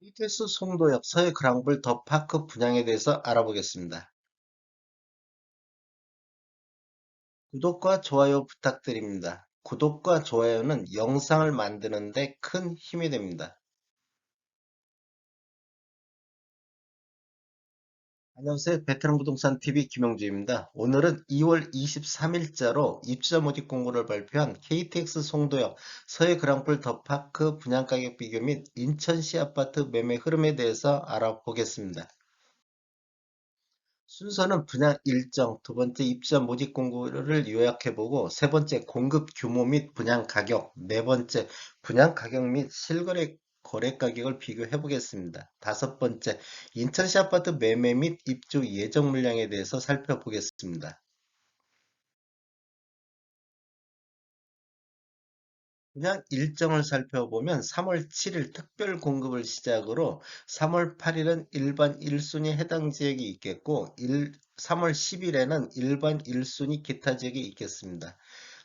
KTX 송도역 서해 그랑블 더 파크 분양에 대해서 알아보겠습니다. 구독과 좋아요 부탁드립니다. 구독과 좋아요는 영상을 만드는 데 큰 힘이 됩니다. 안녕하세요. 베테랑 부동산 TV 김영주입니다. 오늘은 2월 23일자로 입주자 모집 공고를 발표한 KTX 송도역 서해 그랑블 더 파크 분양 가격 비교 및 인천시 아파트 매매 흐름에 대해서 알아보겠습니다. 순서는 분양 일정, 두 번째 입주자 모집 공고를 요약해보고, 세 번째 공급 규모 및 분양 가격, 네 번째 분양 가격 및 실거래 거래 가격을 비교해보겠습니다. 다섯 번째 인천시 아파트 매매 및 입주 예정 물량에 대해서 살펴보겠습니다. 분양 일정을 살펴보면 3월 7일 특별 공급을 시작으로 3월 8일은 일반 1순위 해당 지역이 있겠고 3월 10일에는 일반 1순위 기타 지역이 있겠습니다.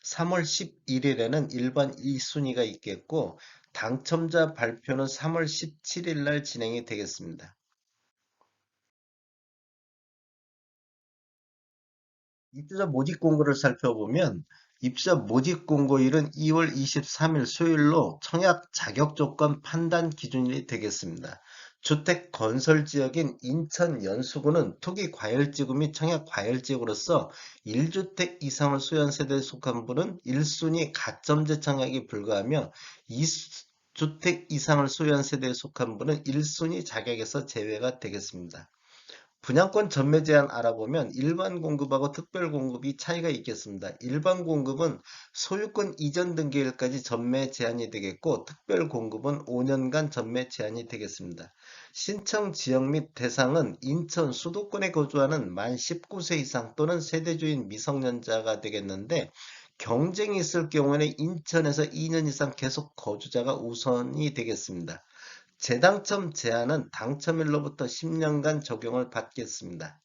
3월 11일에는 일반 2순위가 있겠고 당첨자 발표는 3월 17일 날 진행이 되겠습니다. 입주자 모집 공고를 살펴보면 입주자 모집 공고일은 2월 23일 수요일로 청약 자격 조건 판단 기준일이 되겠습니다. 주택 건설 지역인 인천 연수구는 투기 과열지구 및 청약 과열지구로서 1주택 이상을 소유한 세대에 속한 분은 1순위 가점제 청약이 불가하며 2주택 이상을 소유한 세대에 속한 분은 1순위 자격에서 제외가 되겠습니다. 분양권 전매 제한 알아보면 일반 공급하고 특별 공급이 차이가 있겠습니다. 일반 공급은 소유권 이전 등기일까지 전매 제한이 되겠고 특별 공급은 5년간 전매 제한이 되겠습니다. 신청 지역 및 대상은 인천 수도권에 거주하는 만 19세 이상 또는 세대주인 미성년자가 되겠는데 경쟁이 있을 경우에는 인천에서 2년 이상 계속 거주자가 우선이 되겠습니다. 재당첨 제한은 당첨일로부터 10년간 적용을 받겠습니다.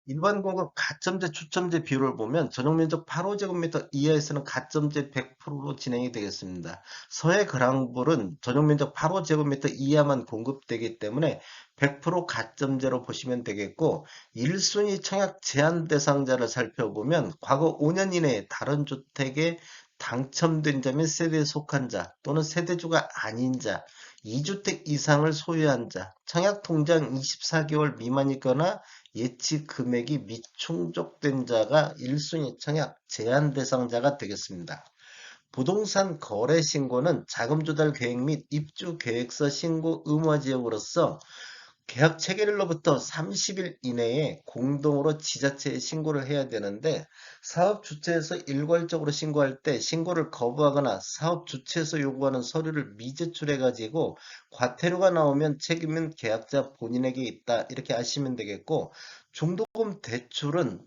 일반 공급 가점제 추첨제 비율을 보면 전용 면적 8호제곱미터 이하에서는 가점제 100%로 진행이 되겠습니다. 서해 그랑블은 전용 면적 8호제곱미터 이하만 공급되기 때문에 100% 가점제로 보시면 되겠고 1순위 청약 제한 대상자를 살펴보면 과거 5년 이내에 다른 주택에 당첨된 자 및 세대에 속한 자 또는 세대주가 아닌 자 2주택 이상을 소유한 자, 청약 통장 24개월 미만이거나 예치 금액이 미충족된 자가 1순위 청약 제한 대상자가 되겠습니다. 부동산 거래 신고는 자금 조달 계획 및 입주 계획서 신고 의무 지역으로서 계약 체결일로부터 30일 이내에 공동으로 지자체에 신고를 해야 되는데 사업 주체에서 일괄적으로 신고할 때 신고를 거부하거나 사업 주체에서 요구하는 서류를 미제출해 가지고 과태료가 나오면 책임은 계약자 본인에게 있다 이렇게 아시면 되겠고 중도금 대출은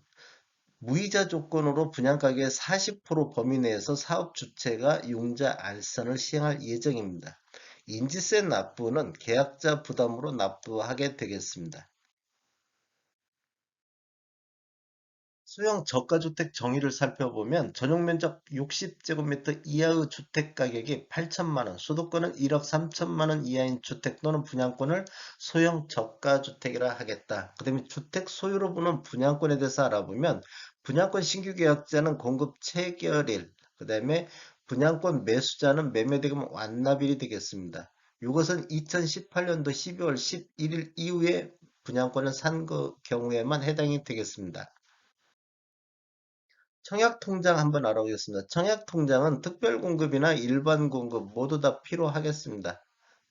무이자 조건으로 분양가격의 40% 범위 내에서 사업 주체가 융자 알선을 시행할 예정입니다. 인지세 납부는 계약자 부담으로 납부하게 되겠습니다. 소형 저가주택 정의를 살펴보면 전용 면적 60제곱미터 이하의 주택 가격이 8천만 원, 수도권은 1억 3천만 원 이하인 주택 또는 분양권을 소형 저가주택이라 하겠다. 그 다음에 주택 소유로 보는 분양권에 대해서 알아보면 분양권 신규 계약자는 공급 체결일, 그 다음에 분양권 매수자는 매매대금 완납일이 되겠습니다. 이것은 2018년도 12월 11일 이후에 분양권을 산 경우에만 해당이 되겠습니다. 청약통장 한번 알아보겠습니다. 청약통장은 특별공급이나 일반 공급 모두 다 필요하겠습니다.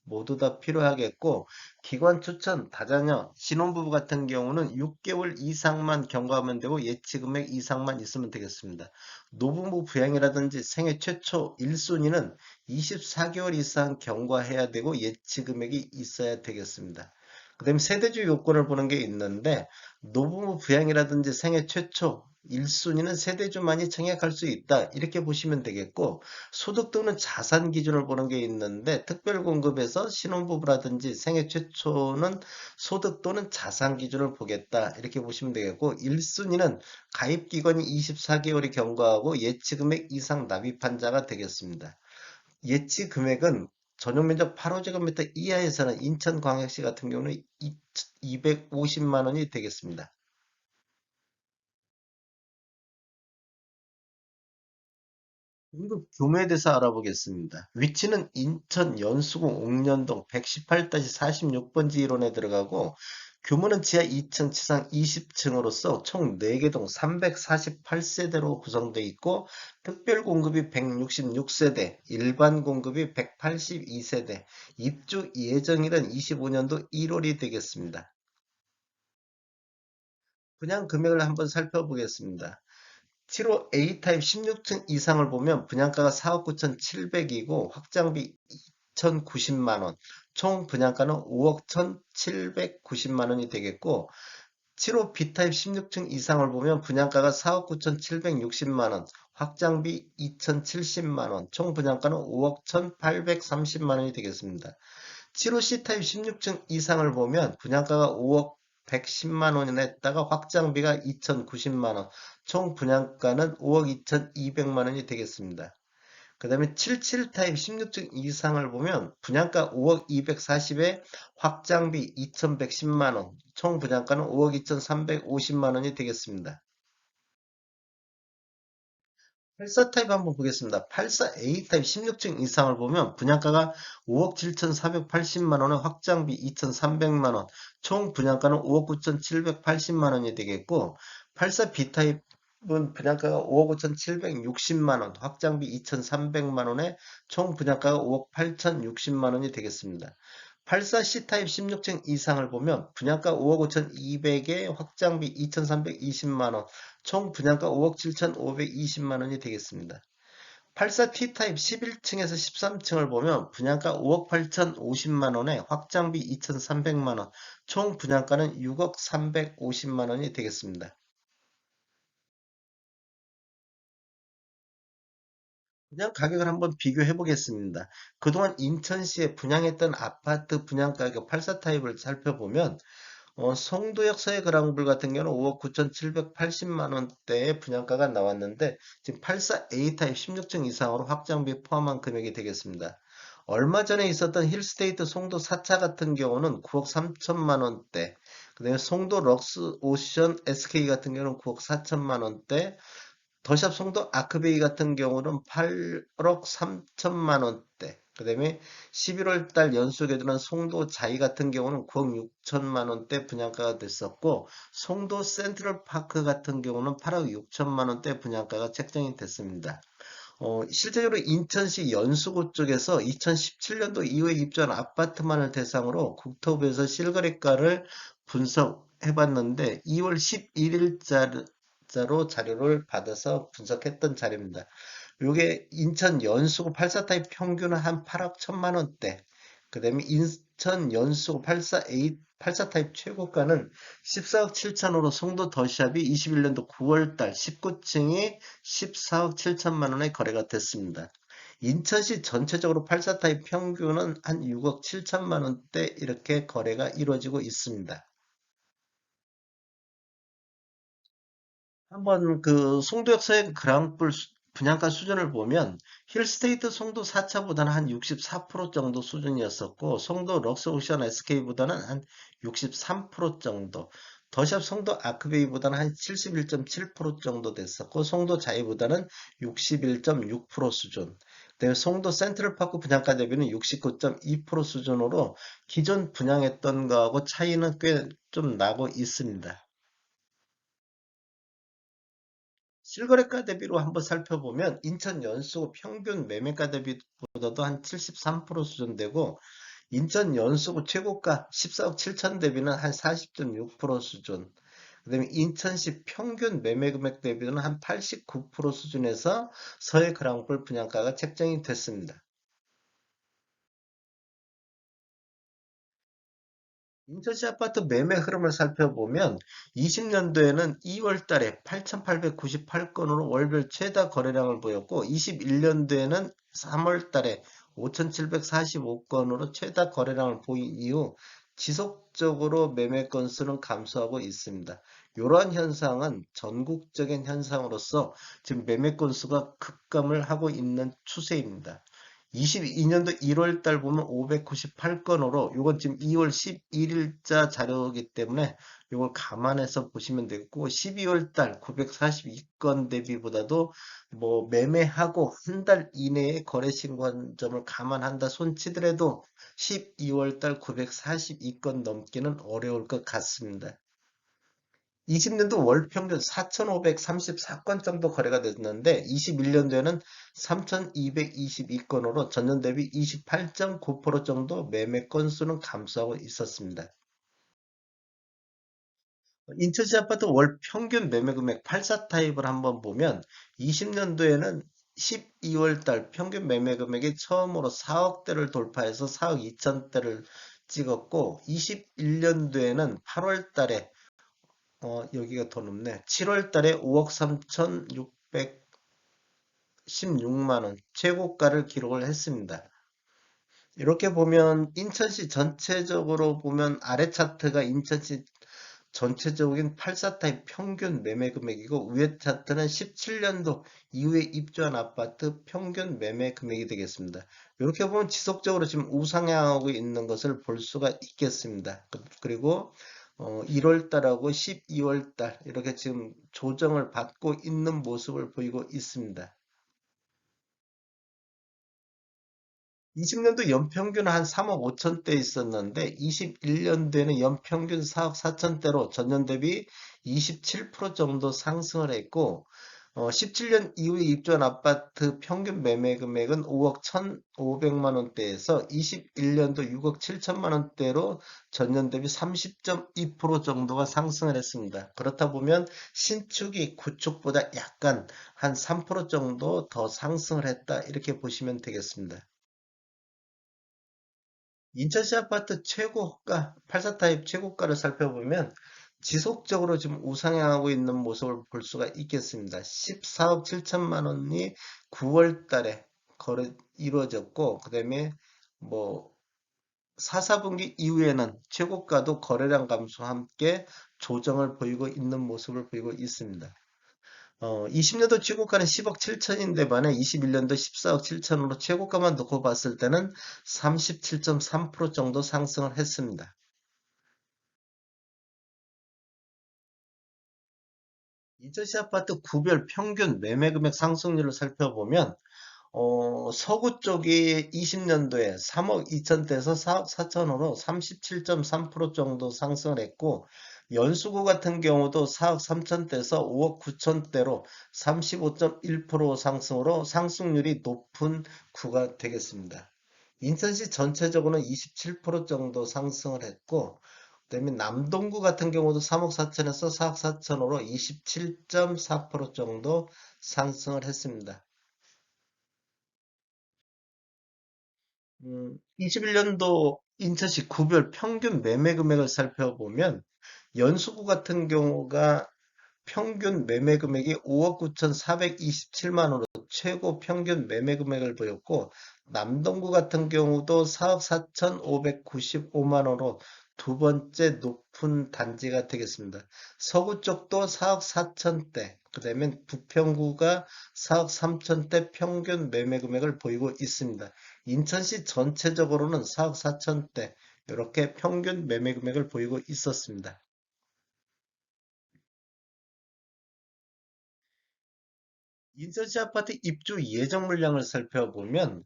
모두 다 필요하겠고 기관 추천, 다자녀, 신혼부부 같은 경우는 6개월 이상만 경과하면 되고 예치금액 이상만 있으면 되겠습니다. 노부부 부양이라든지 생애 최초 1순위는 24개월 이상 경과해야 되고 예치금액이 있어야 되겠습니다. 그 다음에 세대주 요건을 보는 게 있는데 노부부 부양이라든지 생애 최초 1순위는 세대주만이 청약할 수 있다. 이렇게 보시면 되겠고 소득 또는 자산 기준을 보는 게 있는데 특별공급에서 신혼부부라든지 생애 최초는 소득 또는 자산 기준을 보겠다. 이렇게 보시면 되겠고 1순위는 가입기간이 24개월이 경과하고 예치금액 이상 납입한 자가 되겠습니다. 예치 금액은 전용면적 8호제곱미터 이하에서는 인천광역시 같은 경우는 250만 원이 되겠습니다. 공급 규모에 대해서 알아보겠습니다. 위치는 인천 연수구 옥년동 118-46번지 1원에 들어가고 규모는 지하 2층, 지상 20층으로서 총 4개 동 348세대로 구성되어 있고 특별 공급이 166세대, 일반 공급이 182세대, 입주 예정일은 25년도 1월이 되겠습니다. 분양 금액을 한번 살펴보겠습니다. 7호 A타입 16층 이상을 보면 분양가가 4억 9,700이고 확장비 2,090만 원, 총 분양가는 5억 1,790만 원이 되겠고 7호 B타입 16층 이상을 보면 분양가가 4억 9,760만 원, 확장비 2,070만 원, 총 분양가는 5억 1,830만 원이 되겠습니다. 7호 C타입 16층 이상을 보면 분양가가 5억 110만 원에다가 확장비가 2,090만 원, 총 분양가는 5억 2,200만 원이 되겠습니다. 그 다음에 77 타입 16층 이상을 보면 분양가 5억 240에 확장비 2,110만 원, 총 분양가는 5억 2,350만 원이 되겠습니다. 84 타입 한번 보겠습니다. 84A 타입 16층 이상을 보면 분양가가 5억 7,480만 원에 확장비 2,300만 원, 총 분양가는 5억 9,780만 원이 되겠고 84B 타입은 분양가가 5억 5,760만 원, 확장비 2,300만 원에 총 분양가가 5억 8,060만 원이 되겠습니다. 84C 타입 16층 이상을 보면 분양가 5억 5,200에 확장비 2,320만 원, 총 분양가 5억 7,520만 원이 되겠습니다. 84T 타입 11층에서 13층을 보면 분양가 5억 8,050만 원에 확장비 2,300만 원, 총 분양가는 6억 350만 원이 되겠습니다. 분양 가격을 한번 비교해 보겠습니다. 그동안 인천시에 분양했던 아파트 분양 가격 84 타입을 살펴보면 송도역 서해그랑블 같은 경우는 5억 9,780만 원대의 분양가가 나왔는데 지금 84A 타입 16층 이상으로 확장비 포함한 금액이 되겠습니다. 얼마 전에 있었던 힐스테이트 송도 4차 같은 경우는 9억 3천만 원대, 그다음에 송도 럭스 오션 SK 같은 경우는 9억 4천만 원대, 더샵 송도 아크베이 같은 경우는 8억 3천만 원대. 그 다음에 11월 달 연속에 드는 송도 자이 같은 경우는 9억 6천만 원대 분양가가 됐었고, 송도 센트럴파크 같은 경우는 8억 6천만 원대 분양가가 책정이 됐습니다. 실제로 인천시 연수구 쪽에서 2017년도 이후에 입주한 아파트만을 대상으로 국토부에서 실거래가를 분석해봤는데 2월 11일자로 자료를 받아서 분석했던 자료입니다. 요게 인천 연수구 84 타입 평균은 한 8억 1천만 원대. 그 다음에 인천 연수구 84A 84 타입 최고가는 14억 7천으로 송도 더샵이 21년도 9월달 19층이 14억 7천만 원에 거래가 됐습니다. 인천시 전체적으로 84 타입 평균은 한 6억 7천만 원대 이렇게 거래가 이루어지고 있습니다. 한번 그 송도역사의 그랑불 분양가 수준을 보면 힐스테이트 송도 4차보다는 한 64% 정도 수준이었었고 송도 럭스오션 SK보다는 한 63% 정도, 더샵 송도 아크베이보다는 한 71.7% 정도 됐었고 송도 자이보다는 61.6% 수준, 그다음에 송도 센트럴파크 분양가 대비는 69.2% 수준으로 기존 분양했던 거하고 차이는 꽤 좀 나고 있습니다. 실거래가 대비로 한번 살펴보면 인천 연수구 평균 매매가 대비보다도 한 73% 수준 되고 인천 연수구 최고가 14억 7천 대비는 한 40.6% 수준, 그 다음에 인천시 평균 매매 금액 대비는 한 89% 수준에서 서해 그랑불 분양가가 책정이 됐습니다. 인천시 아파트 매매 흐름을 살펴보면 20년도에는 2월 달에 8,898건으로 월별 최다 거래량을 보였고 21년도에는 3월 달에 5,745건으로 최다 거래량을 보인 이후 지속적으로 매매 건수는 감소하고 있습니다. 이러한 현상은 전국적인 현상으로서 지금 매매 건수가 급감을 하고 있는 추세입니다. 22년도 1월 달 보면 598건으로 이건 지금 2월 11일자 자료이기 때문에 이걸 감안해서 보시면 되고 12월 달 942건 대비보다도 뭐 매매하고 한 달 이내에 거래 신고한 점을 감안한다 손치더라도 12월 달 942건 넘기는 어려울 것 같습니다. 20년도 월 평균 4,534건 정도 거래가 됐는데 21년도에는 3,222건으로 전년 대비 28.9% 정도 매매 건수는 감소하고 있었습니다. 인천시 아파트 월 평균 매매 금액 84 타입을 한번 보면 20년도에는 12월 달 평균 매매 금액이 처음으로 4억대를 돌파해서 4억 2천대를 찍었고 21년도에는 8월 달에 여기가 더 높네. 7월 달에 5억 3,616만 원 최고가를 기록을 했습니다. 이렇게 보면 인천시 전체적으로 보면 아래 차트가 인천시 전체적인 84 타입 평균 매매 금액이고 위에 차트는 17년도 이후에 입주한 아파트 평균 매매 금액이 되겠습니다. 이렇게 보면 지속적으로 지금 우상향하고 있는 것을 볼 수가 있겠습니다. 그리고 1월 달하고 12월 달 이렇게 지금 조정을 받고 있는 모습을 보이고 있습니다. 20년도 연평균 한 3억 5천대 있었는데 21년도에는 연평균 4억 4천대로 전년 대비 27% 정도 상승을 했고 17년 이후에 입주한 아파트 평균 매매 금액은 5억 1,500만 원대에서 21년도 6억 7천만 원대로 전년 대비 30.2% 정도가 상승을 했습니다. 그렇다 보면 신축이 구축보다 약간 한 3% 정도 더 상승을 했다 이렇게 보시면 되겠습니다. 인천시 아파트 최고가, 84 타입 최고가를 살펴보면 지속적으로 지금 우상향하고 있는 모습을 볼 수가 있겠습니다. 14억 7천만 원이 9월 달에 거래 이루어졌고, 그 다음에 뭐 4, 4분기 이후에는 최고가도 거래량 감소와 함께 조정을 보이고 있는 모습을 보이고 있습니다. 20년도 최고가는 10억 7천인데 반해 21년도 14억 7천으로 최고가만 놓고 봤을 때는 37.3% 정도 상승을 했습니다. 인천시 아파트 구별 평균 매매 금액 상승률을 살펴보면 서구 쪽이 20년도에 3억 2천대에서 4억 4천으로 37.3% 정도 상승을 했고 연수구 같은 경우도 4억 3천대에서 5억 9천대로 35.1% 상승으로 상승률이 높은 구가 되겠습니다. 인천시 전체적으로는 27% 정도 상승을 했고 그다음에 남동구 같은 경우도 3억 4천에서 4억 4천으로 27.4% 정도 상승을 했습니다. 21년도 인천시 구별 평균 매매 금액을 살펴보면 연수구 같은 경우가 평균 매매 금액이 5억 9,427만 원으로 최고 평균 매매 금액을 보였고 남동구 같은 경우도 4억 4,595만 원으로 두 번째 높은 단지가 되겠습니다. 서구 쪽도 4억 4천대, 그 다음에 부평구가 4억 3천대 평균 매매 금액을 보이고 있습니다. 인천시 전체적으로는 4억 4천대 이렇게 평균 매매 금액을 보이고 있었습니다. 인천시 아파트 입주 예정 물량을 살펴보면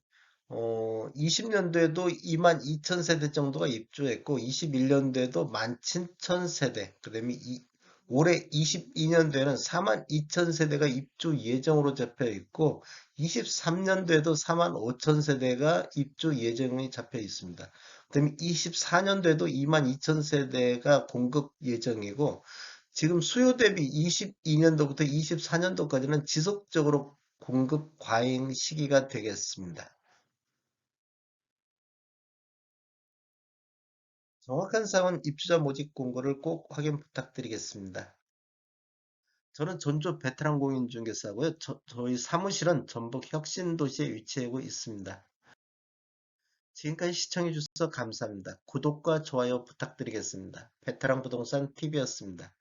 20년도에도 2만 2천 세대 정도가 입주했고 21년도에도 1만 7천 세대 그다음에 올해 22년도에는 4만 2천 세대가 입주 예정으로 잡혀 있고 23년도에도 4만 5천 세대가 입주 예정이 잡혀 있습니다. 그다음에 24년도에도 2만 2천 세대가 공급 예정이고 지금 수요 대비 22년도부터 24년도까지는 지속적으로 공급 과잉 시기가 되겠습니다. 정확한 사항은 입주자 모집 공고를 꼭 확인 부탁드리겠습니다. 저는 전주 베테랑 공인중개사고요. 저희 사무실은 전북 혁신도시에 위치하고 있습니다. 지금까지 시청해 주셔서 감사합니다. 구독과 좋아요 부탁드리겠습니다. 베테랑 부동산 TV였습니다.